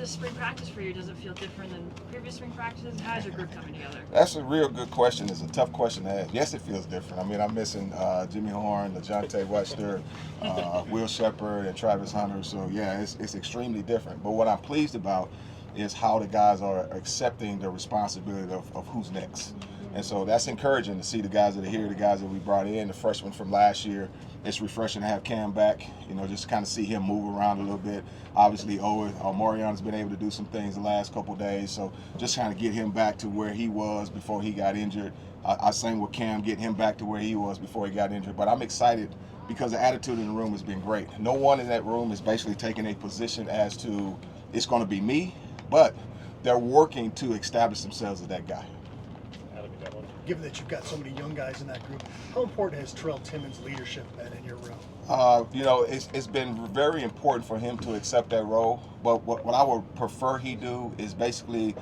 this spring practice for you? Does it feel different than previous spring practices? How is your group coming together? That's a real good question. It's a tough question to ask. Yes, it feels different. I mean, I'm missing Jimmy Horn, LaJohntay, Will Shedeur, and Travis Hunter. So, yeah, it's extremely different. But what I'm pleased about is how the guys are accepting the responsibility of who's next. And so that's encouraging to see the guys that are here, the guys that we brought in, the freshmen from last year. It's refreshing to have Cam back, just kind of see him move around a little bit. Obviously, Marion's been able to do some things the last couple of days, so just kind of get him back to where he was before he got injured. I same with Cam, get him back to where he was before he got injured. But I'm excited because the attitude in the room has been great. No one in that room is basically taking a position as to it's going to be me, but they're working to establish themselves as that guy. Given that you've got so many young guys in that group, how important has Terrell Timmons' leadership been in your room? It's been very important for him to accept that role. But what I would prefer he do is basically,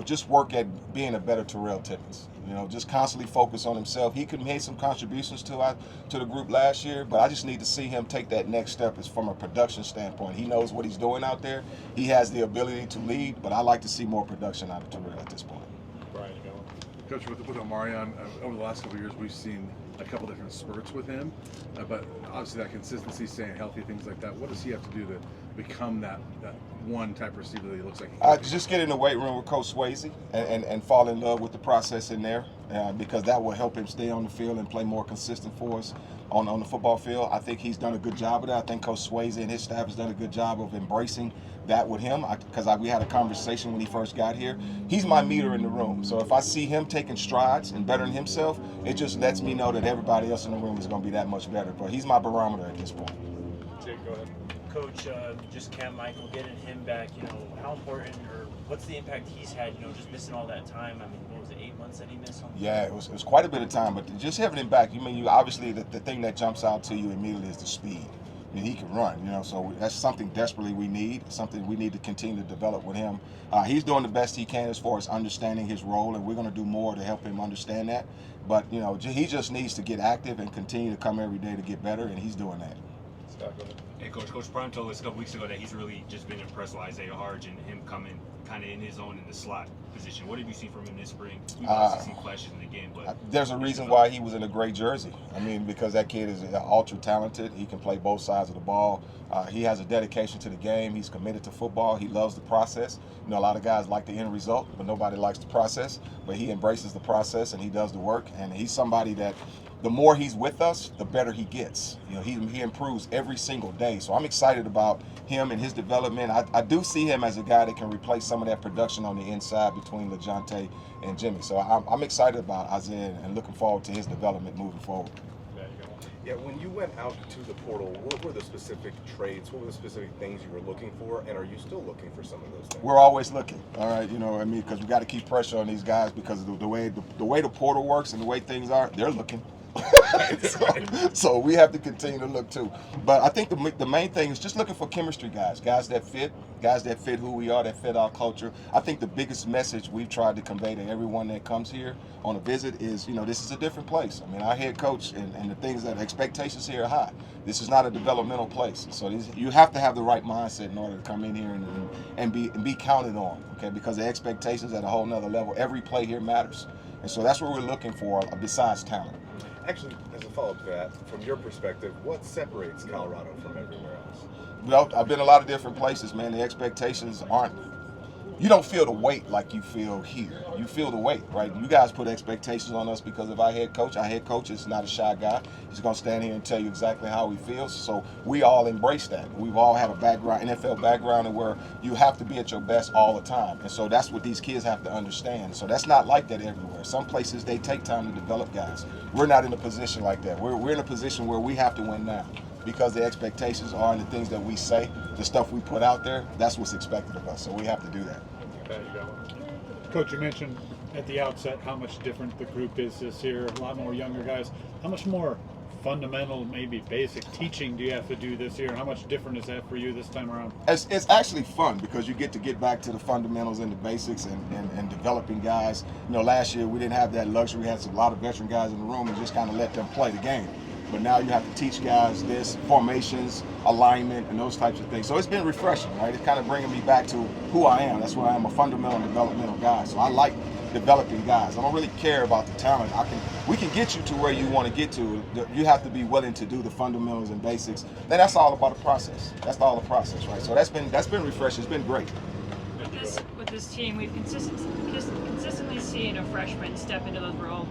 just work at being a better Terrell Timmons. Just constantly focus on himself. He could make some contributions to the group last year, but I just need to see him take that next step as from a production standpoint. He knows what he's doing out there. He has the ability to lead, but I like to see more production out of Terrell at this point. Coach, with Omarion, over the last couple of years, we've seen a couple different spurts with him, but obviously that consistency, staying healthy, things like that. What does he have to do to become that one type receiver that he looks like he can be? Just get in the weight room with Coach Swayze and fall in love with the process in there, because that will help him stay on the field and play more consistent for us on the football field. I think he's done a good job of that. I think Coach Swayze and his staff has done a good job of embracing that with him, because we had a conversation when he first got here. He's my meter in the room, so if I see him taking strides and bettering himself, it just lets me know that everybody else in the room is going to be that much better. But he's my barometer at this point. Jake, go ahead. Coach, just Cam Michael, getting him back, how important or what's the impact he's had, just missing all that time? I mean, what was it, 8 months that he missed? Yeah, it was quite a bit of time, but just having him back, obviously the thing that jumps out to you immediately is the speed. I mean, he can run, so that's something desperately we need, something we need to continue to develop with him. He's doing the best he can as far as understanding his role, and we're going to do more to help him understand that. But, he just needs to get active and continue to come every day to get better, and he's doing that. Scott, go ahead. Hey, Coach Prime told us a couple weeks ago that he's really just been impressed with Isaiah Harge and him coming kind of in his own in the slot position. What have you seen from him this spring? We've obviously seen flashes in the game, but there's a reason why he was in a great jersey. I mean, because that kid is ultra talented. He can play both sides of the ball. He has a dedication to the game. He's committed to football. He loves the process. A lot of guys like the end result, but nobody likes the process. But he embraces the process and he does the work. And he's somebody that the more he's with us, the better he gets. He improves every single day. So I'm excited about him and his development. I do see him as a guy that can replace some of that production on the inside between LaJohntay and Jimmy. So I'm excited about Isaiah and looking forward to his development moving forward. Yeah, when you went out to the portal, what were the specific traits? What were the specific things you were looking for? And are you still looking for some of those things? We're always looking, all right? Because we got to keep pressure on these guys because of the way the portal works and the way things are, they're looking. so we have to continue to look too. But I think the main thing is just looking for chemistry guys that fit who we are, that fit our culture. I think the biggest message we've tried to convey to everyone that comes here on a visit is, this is a different place. I mean, our head coach and the things that expectations here are high. This is not a developmental place. So you have to have the right mindset in order to come in here and be counted on, okay? Because the expectations at a whole nother level. Every play here matters. And so that's what we're looking for besides talent. Actually, as a follow-up to that, from your perspective, what separates Colorado from everywhere else? Well, I've been a lot of different places, man. The expectations you don't feel the weight like you feel here. You feel the weight, right? You guys put expectations on us because of our head coach. Our head coach is not a shy guy. He's going to stand here and tell you exactly how he feels. So we all embrace that. We've all had a NFL background, where you have to be at your best all the time. And so that's what these kids have to understand. So that's not like that everywhere. Some places, they take time to develop guys. We're not in a position like that. We're in a position where we have to win now, because the expectations are and the things that we say, the stuff we put out there, that's what's expected of us. So we have to do that. Coach, you mentioned at the outset how much different the group is this year, a lot more younger guys. How much more fundamental, maybe basic teaching do you have to do this year? How much different is that for you this time around? It's actually fun because you get back to the fundamentals and the basics and developing guys. Last year we didn't have that luxury. We had a lot of veteran guys in the room and just kind of let them play the game. but now you have to teach guys this, formations, alignment, and those types of things. So it's been refreshing, right? It's kind of bringing me back to who I am. That's why I'm a fundamental and developmental guy. So I like developing guys. I don't really care about the talent. We can get you to where you want to get to. You have to be willing to do the fundamentals and basics. Then that's all about the process. That's all the process, right? So that's been refreshing. It's been great. With this team, we've consistently seen a freshman step into those roles.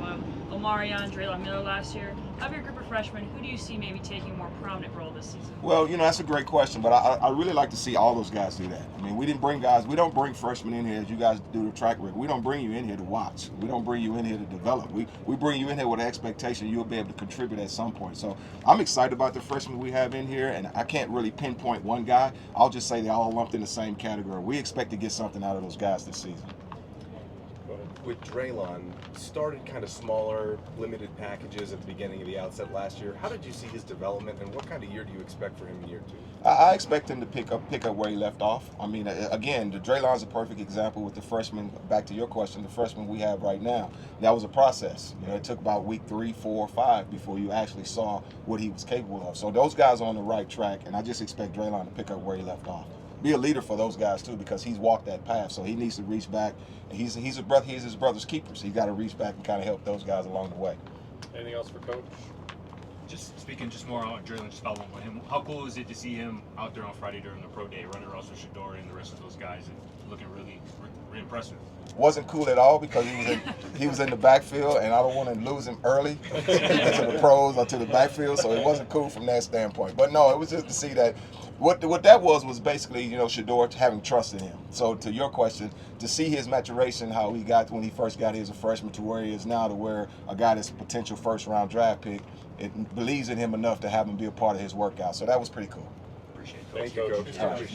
Omarion, Draylon Miller last year. Of your group of freshmen, who do you see maybe taking a more prominent role this season? Well, that's a great question, but I really like to see all those guys do that. I mean, we don't bring freshmen in here as you guys do the track record. We don't bring you in here to watch. We don't bring you in here to develop. We bring you in here with an expectation you'll be able to contribute at some point. So I'm excited about the freshmen we have in here, and I can't really pinpoint one guy. I'll just say they're all lumped in the same category. We expect to get something out of those guys this season. With Draylon, started kind of smaller, limited packages at the beginning of the outset last year. How did you see his development, and what kind of year do you expect for him in year 2? I expect him to pick up where he left off. I mean, again, the Draylon's a perfect example with the freshman. Back to your question, the freshman we have right now, that was a process. It took about week 3, 4, 5 before you actually saw what he was capable of. So those guys are on the right track, and I just expect Draylon to pick up where he left off. Be a leader for those guys too, because he's walked that path. So he needs to reach back. He's his brother's keeper. So he's got to reach back and kind of help those guys along the way. Anything else for Coach? Just speaking more on Draylon, just following with him. How cool is it to see him out there on Friday during the pro day, running across with Shedeur and the rest of those guys, and looking really impressive? Wasn't cool at all because he was in the backfield, and I don't want to lose him early to the pros or to the backfield. So it wasn't cool from that standpoint. But no, it was just to see that. What that was basically, Shedeur having trust in him. So to your question, to see his maturation, how he got when he first got here as a freshman to where he is now, to where a guy that's a potential first-round draft pick, it believes in him enough to have him be a part of his workout. So that was pretty cool. Appreciate it. Thank you, Coach. All right.